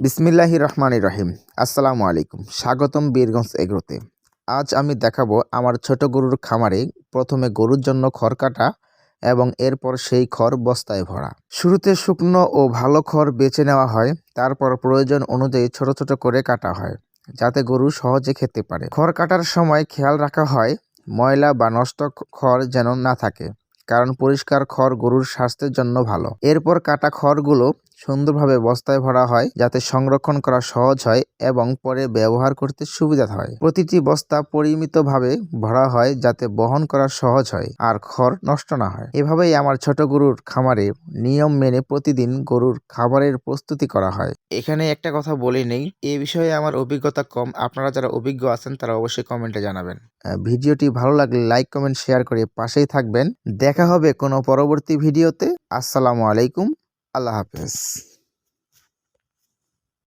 বিসমিল্লাহির রহমানির রহিম। আসসালামু আলাইকুম। স্বাগতম বীরগঞ্জ এগ্রোতে। আজ আমি দেখাবো আমার ছোট গরুর খামারে প্রথমে গরুর জন্য খড় কাটা এবং এরপর সেই খড় বস্তায় ভরা। শুরুতে শুকনো ও ভালো খড় বেছে নেওয়া হয়, তারপর প্রয়োজন অনুযায়ী ছোট ছোট করে কাটা হয় যাতে গরু সহজে খেতে পারে। খড় কাটার সময় খেয়াল রাখা হয় ময়লা বা নষ্ট খড় যেন না থাকে, কারণ পরিষ্কার খড় গরুর স্বাস্থ্যের জন্য ভালো। এরপর কাটা খড়গুলো সুন্দরভাবে বস্তায় ভরা হয় যাতে সংরক্ষণ করা সহজ হয় এবং পরে ব্যবহার করতে সুবিধা হয়। প্রতিটি বস্তা পরিমিতভাবে ভরা হয় যাতে বহন করা সহজ হয় আর খড় নষ্ট না হয়। এভাবেই আমার ছোট গরুর খামারে নিয়ম মেনে প্রতিদিন গরুর খাবারের প্রস্তুতি করা হয়। এখানে একটা কথা বলি নেই, এ বিষয়ে আমার অভিজ্ঞতা কম। আপনারা যারা অভিজ্ঞ আছেন তারা অবশ্যই কমেন্টে জানাবেন। ভিডিওটি ভালো লাগলে লাইক, কমেন্ট, শেয়ার করে পাশেই থাকবেন। দেখা হবে কোনো পরবর্তী ভিডিওতে। আসসালামু আলাইকুম। আল্লাহ হাফেজ।